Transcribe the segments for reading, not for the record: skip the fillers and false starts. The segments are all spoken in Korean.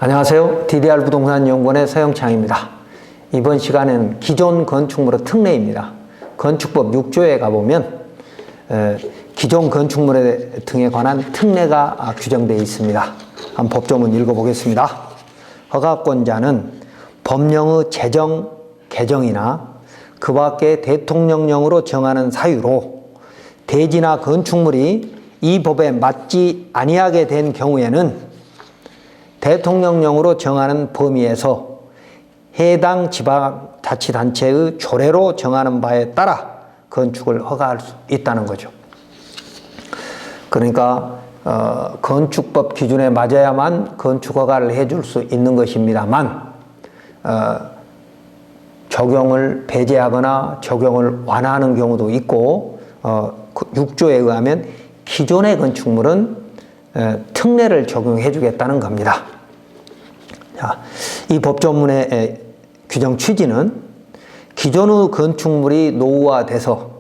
안녕하세요. DDR 부동산 연구원의 서영창입니다. 이번 시간에는 기존 건축물의 특례입니다. 건축법 6조에 가보면 기존 건축물 등에 관한 특례가 규정되어 있습니다. 한번 법조문 읽어보겠습니다. 허가권자는 법령의 제정, 개정이나 그 밖에 대통령령으로 정하는 사유로 대지나 건축물이 이 법에 맞지 아니하게 된 경우에는 대통령령으로 정하는 범위에서 해당 지방자치단체의 조례로 정하는 바에 따라 건축을 허가할 수 있다는 거죠. 그러니까 건축법 기준에 맞아야만 건축 허가를 해줄 수 있는 것입니다만 적용을 배제하거나 적용을 완화하는 경우도 있고 6조에 의하면 기존의 건축물은 특례를 적용해 주겠다는 겁니다. 자, 이 법조문의 규정 취지는 기존의 건축물이 노후화돼서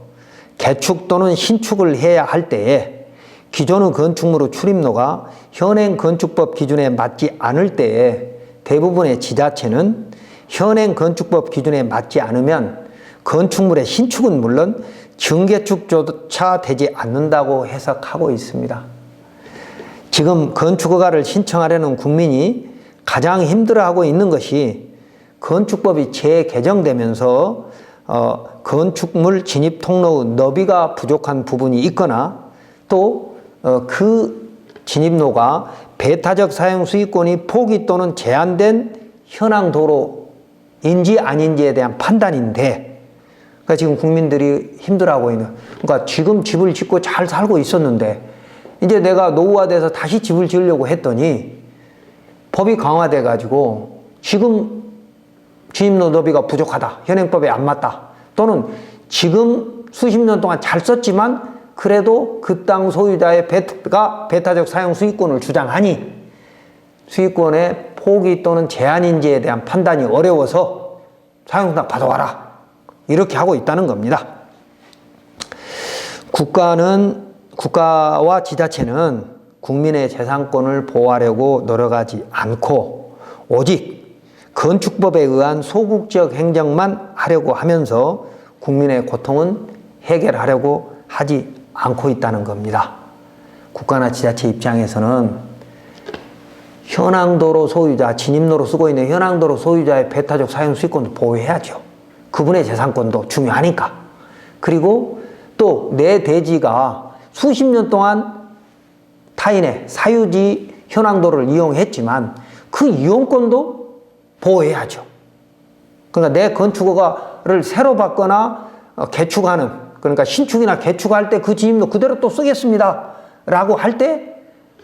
개축 또는 신축을 해야 할 때에 기존의 건축물의 출입로가 현행 건축법 기준에 맞지 않을 때에 대부분의 지자체는 현행 건축법 기준에 맞지 않으면 건축물의 신축은 물론 증개축조차 되지 않는다고 해석하고 있습니다. 지금 건축허가를 신청하려는 국민이 가장 힘들어하고 있는 것이 건축법이 재개정되면서 건축물 진입 통로의 너비가 부족한 부분이 있거나 또 그 진입로가 배타적 사용 수익권이 포기 또는 제한된 현황 도로인지 아닌지에 대한 판단인데, 그러니까 지금 국민들이 힘들어하고 있는, 그러니까 지금 집을 짓고 잘 살고 있었는데 이제 내가 노후화돼서 다시 집을 지으려고 했더니 법이 강화돼 가지고 지금 진입로 너비가 부족하다, 현행법에 안 맞다, 또는 지금 수십 년 동안 잘 썼지만 그래도 그 땅 소유자의 배타적 사용 수익권을 주장하니 수익권의 포기 또는 제한인지에 대한 판단이 어려워서 사용승낙 받아와라, 이렇게 하고 있다는 겁니다. 국가와 지자체는 국민의 재산권을 보호하려고 노력하지 않고 오직 건축법에 의한 소극적 행정만 하려고 하면서 국민의 고통은 해결하려고 하지 않고 있다는 겁니다. 국가나 지자체 입장에서는 현황도로 소유자, 진입로로 쓰고 있는 현황도로 소유자의 배타적 사용 수익권도 보호해야죠. 그분의 재산권도 중요하니까. 그리고 또 내 대지가 수십 년 동안 타인의 사유지 현황도를 이용했지만 그 이용권도 보호해야죠. 그러니까 내 건축허가를 새로 받거나 개축하는, 그러니까 신축이나 개축할 때 그 진입로 그대로 또 쓰겠습니다 라고 할 때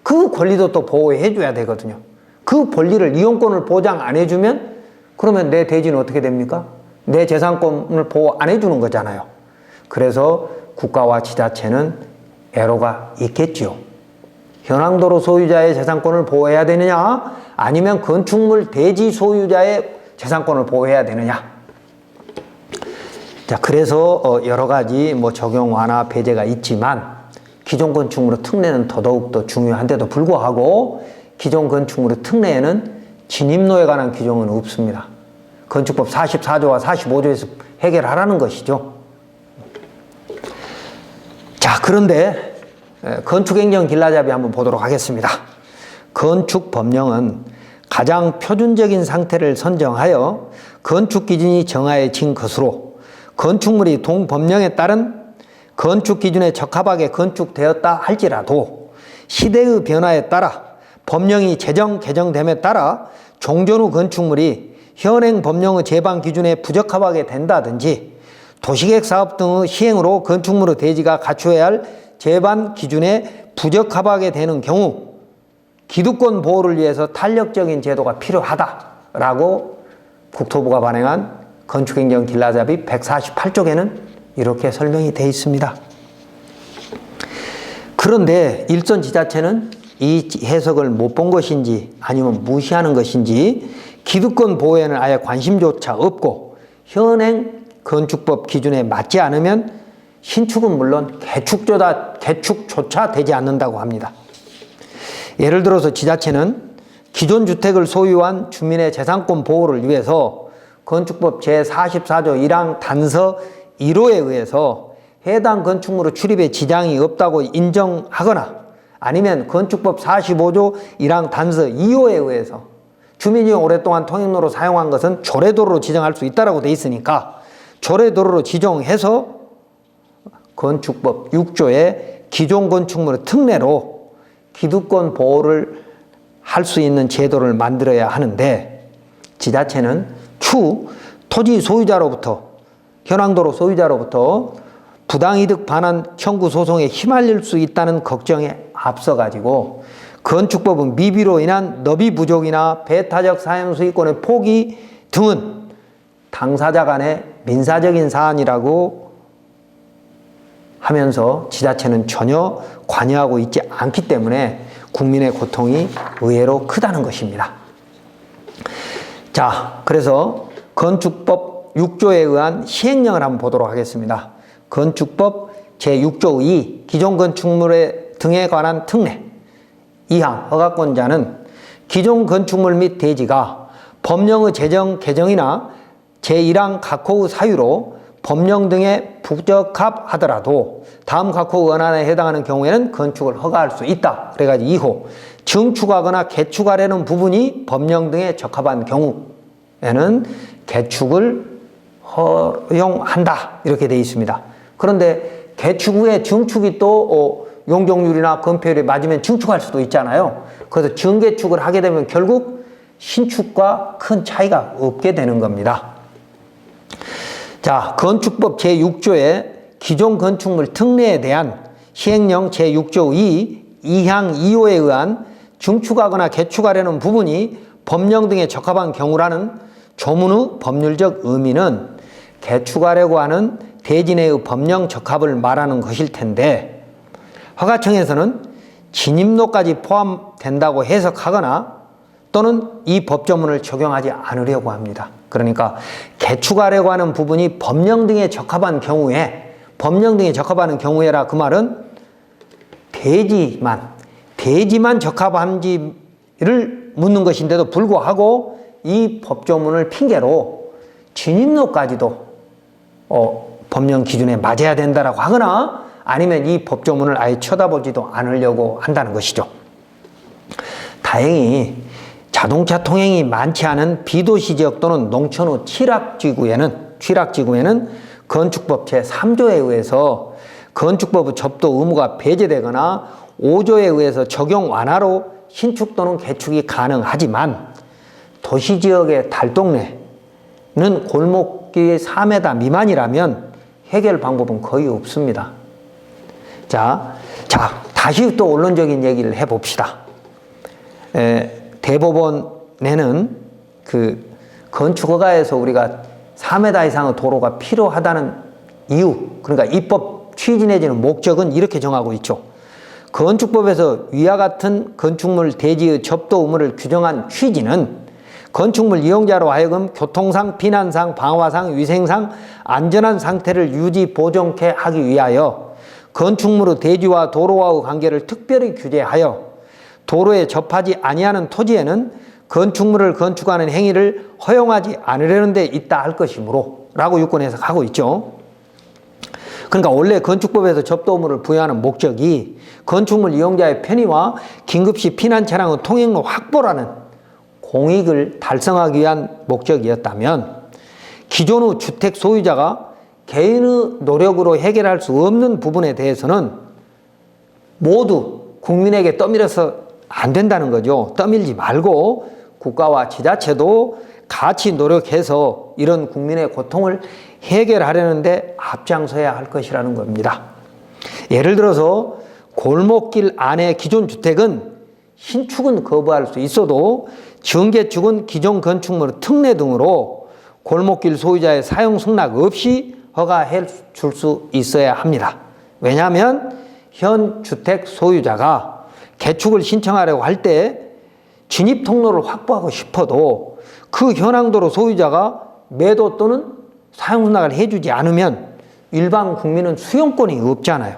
그 권리도 또 보호해 줘야 되거든요. 그 권리를, 이용권을 보장 안 해주면 그러면 내 대지는 어떻게 됩니까? 내 재산권을 보호 안 해주는 거잖아요. 그래서 국가와 지자체는 애로가 있겠죠. 현황도로 소유자의 재산권을 보호해야 되느냐, 아니면 건축물 대지 소유자의 재산권을 보호해야 되느냐. 자, 그래서 여러 가지 적용 완화 배제가 있지만 기존 건축물의 특례는 더더욱 중요한데도 불구하고 기존 건축물의 특례에는 진입로에 관한 규정은 없습니다. 건축법 44조와 45조에서 해결하라는 것이죠. 자, 그런데 건축행정 길라잡이 한번 보도록 하겠습니다. 건축법령은 가장 표준적인 상태를 선정하여 건축기준이 정하여진 것으로 건축물이 동법령에 따른 건축기준에 적합하게 건축되었다 할지라도 시대의 변화에 따라 법령이 제정, 개정됨에 따라 종전 후 건축물이 현행 법령의 제반 기준에 부적합하게 된다든지 도시계획 사업 등의 시행으로 건축물의 대지가 갖추어야 할 제반 기준에 부적합하게 되는 경우 기득권 보호를 위해서 탄력적인 제도가 필요하다라고 국토부가 발행한 건축행정 길라잡이 148쪽에는 이렇게 설명이 되어 있습니다. 그런데 일선 지자체는 이 해석을 못 본 것인지 아니면 무시하는 것인지 기득권 보호에는 아예 관심조차 없고 현행 건축법 기준에 맞지 않으면 신축은 물론 개축조차 되지 않는다고 합니다. 예를 들어서 지자체는 기존 주택을 소유한 주민의 재산권 보호를 위해서 건축법 제44조 1항 단서 1호에 의해서 해당 건축물의 출입에 지장이 없다고 인정하거나 아니면 건축법 45조 1항 단서 2호에 의해서 주민이 오랫동안 통행로로 사용한 것은 조례도로로 지정할 수 있다고 돼 있으니까 조례도로로 지정해서 건축법 6조에 기존 건축물의 특례로 기득권 보호를 할 수 있는 제도를 만들어야 하는데 지자체는 추 토지 소유자로부터 현황도로 소유자로부터 부당이득 반환 청구 소송에 휘말릴 수 있다는 걱정에 앞서가지고 건축법은 미비로 인한 너비 부족이나 배타적 사용 수익권의 포기 등은 당사자 간의 민사적인 사안이라고 하면서 지자체는 전혀 관여하고 있지 않기 때문에 국민의 고통이 의외로 크다는 것입니다. 자, 그래서 건축법 6조에 의한 시행령을 한번 보도록 하겠습니다. 건축법 제6조 2 기존 건축물 등에 관한 특례 2항 허가권자는 기존 건축물 및 대지가 법령의 제정 개정이나 제1항 각호의 사유로 법령 등에 부적합하더라도 다음 각호 원안에 해당하는 경우에는 건축을 허가할 수 있다. 그래가지고 2호 증축하거나 개축하려는 부분이 법령 등에 적합한 경우에는 개축을 허용한다. 이렇게 되어 있습니다. 그런데 개축 후에 증축이 또 용적률이나 건폐율이 맞으면 증축할 수도 있잖아요. 그래서 증개축을 하게 되면 결국 신축과 큰 차이가 없게 되는 겁니다. 자, 건축법 제6조의 기존 건축물 특례에 대한 시행령 제6조 2항 2호에 의한 증축하거나 개축하려는 부분이 법령 등에 적합한 경우라는 조문의 법률적 의미는 개축하려고 하는 대지 내의 법령 적합을 말하는 것일 텐데 허가청에서는 진입로까지 포함된다고 해석하거나 또는 이 법조문을 적용하지 않으려고 합니다. 그러니까 개축하려고 하는 부분이 법령 등에 적합한 경우에 라 그 말은 대지만 적합한지를 묻는 것인데도 불구하고 이 법조문을 핑계로 진입로까지도 법령 기준에 맞아야 된다라고 하거나 아니면 이 법조문을 아예 쳐다보지도 않으려고 한다는 것이죠. 다행히 자동차 통행이 많지 않은 비도시 지역 또는 농촌의 취락지구에는 건축법 제3조에 의해서 건축법의 접도 의무가 배제되거나 5조에 의해서 적용 완화로 신축 또는 개축이 가능하지만 도시지역의 달동네는 골목길이 4m 미만이라면 해결 방법은 거의 없습니다. 자, 다시 또 원론적인 얘기를 해봅시다. 대법원에는 그 건축허가에서 우리가 4m 이상의 도로가 필요하다는 이유, 그러니까 입법 취지 내지는 목적은 이렇게 정하고 있죠. 건축법에서 위와 같은 건축물 대지의 접도 의무를 규정한 취지는 건축물 이용자로 하여금 교통상, 피난상, 방화상, 위생상 안전한 상태를 유지 보존케 하기 위하여 건축물의 대지와 도로와의 관계를 특별히 규제하여 도로에 접하지 아니하는 토지에는 건축물을 건축하는 행위를 허용하지 않으려는 데 있다 할 것이므로 라고 유권 해석하고 있죠. 그러니까 원래 건축법에서 접도 의무를 부여하는 목적이 건축물 이용자의 편의와 긴급시 피난 차량의 통행로 확보라는 공익을 달성하기 위한 목적이었다면 기존의 주택 소유자가 개인의 노력으로 해결할 수 없는 부분에 대해서는 모두 국민에게 떠밀어서 안 된다는 거죠. 떠밀지 말고 국가와 지자체도 같이 노력해서 이런 국민의 고통을 해결하려는데 앞장서야 할 것이라는 겁니다. 예를 들어서 골목길 안의 기존 주택은 신축은 거부할 수 있어도 증개축은 기존 건축물 특례 등으로 골목길 소유자의 사용 승낙 없이 허가해 줄 수 있어야 합니다. 왜냐하면 현 주택 소유자가 개축을 신청하려고 할 때 진입 통로를 확보하고 싶어도 그 현황도로 소유자가 매도 또는 사용 승낙을 해주지 않으면 일반 국민은 수용권이 없잖아요.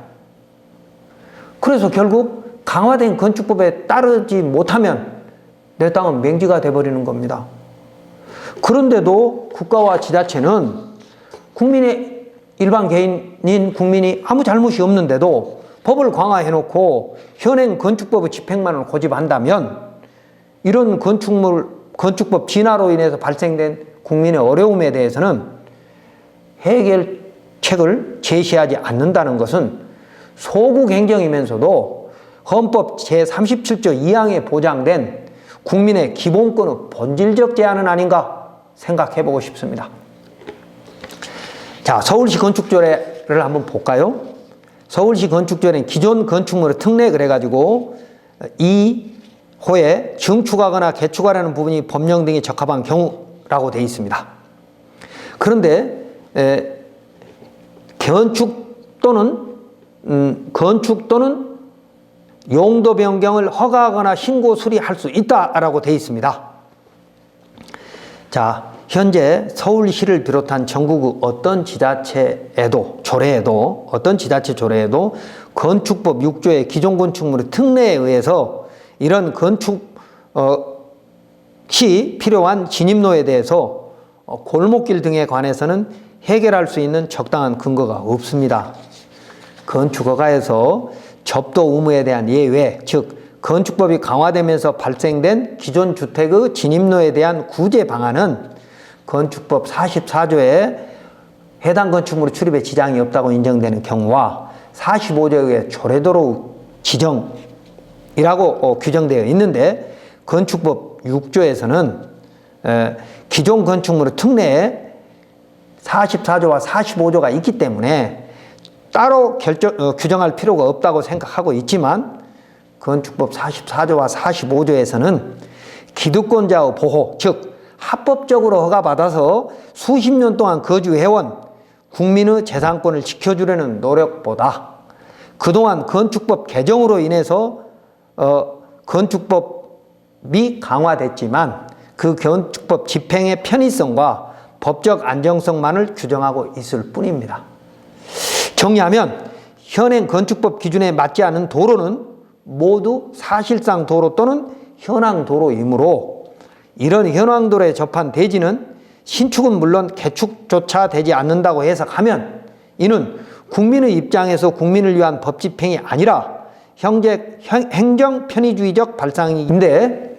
그래서 결국 강화된 건축법에 따르지 못하면 내 땅은 맹지가 돼버리는 겁니다. 그런데도 국가와 지자체는 국민의 일반 개인인 국민이 아무 잘못이 없는데도 법을 강화해놓고 현행 건축법의 집행만을 고집한다면 이런 건축법 진화로 인해서 발생된 국민의 어려움에 대해서는 해결책을 제시하지 않는다는 것은 소국 행정이면서도 헌법 제37조 2항에 보장된 국민의 기본권의 본질적 제한은 아닌가 생각해 보고 싶습니다. 자, 서울시 건축조례를 한번 볼까요? 서울시 건축조례는 기존 건축물의 특례 그래가지고 2호에 증축하거나 개축하라는 부분이 법령 등이 적합한 경우라고 되어 있습니다. 그런데 건축 또는 용도 변경을 허가하거나 신고 수리할 수 있다라고 되어 있습니다. 자, 현재 서울시를 비롯한 전국 어떤 지자체 조례에도 건축법 6조의 기존 건축물의 특례에 의해서 이런 건축 시 필요한 진입로에 대해서 골목길 등에 관해서는 해결할 수 있는 적당한 근거가 없습니다. 건축허가에서 접도 의무에 대한 예외, 즉 건축법이 강화되면서 발생된 기존 주택의 진입로에 대한 구제 방안은 건축법 44조에 해당 건축물의 출입에 지장이 없다고 인정되는 경우와 45조의 조례도로 지정이라고 규정되어 있는데 건축법 6조에서는 기존 건축물의 특례에 44조와 45조가 있기 때문에 따로 규정할 필요가 없다고 생각하고 있지만 건축법 44조와 45조에서는 기득권자의 보호, 즉 합법적으로 허가받아서 수십 년 동안 거주해온 국민의 재산권을 지켜주려는 노력보다 그동안 건축법 개정으로 인해서 건축법이 강화됐지만 그 건축법 집행의 편의성과 법적 안정성만을 규정하고 있을 뿐입니다. 정리하면 현행 건축법 기준에 맞지 않은 도로는 모두 사실상 도로 또는 현황 도로이므로 이런 현황 도로에 접한 대지는 신축은 물론 개축조차 되지 않는다고 해석하면 이는 국민의 입장에서 국민을 위한 법 집행이 아니라 행정 편의주의적 발상인데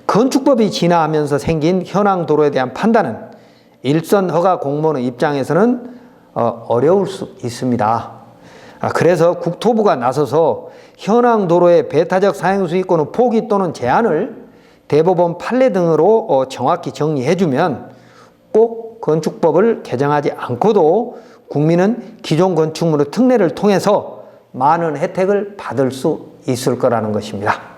건축법이 진화하면서 생긴 현황 도로에 대한 판단은 일선 허가 공무원의 입장에서는 어려울 수 있습니다. 그래서 국토부가 나서서 현황 도로의 배타적 사용 수익권의 포기 또는 제한을 대법원 판례 등으로 정확히 정리해주면 꼭 건축법을 개정하지 않고도 국민은 기존 건축물의 특례를 통해서 많은 혜택을 받을 수 있을 거라는 것입니다.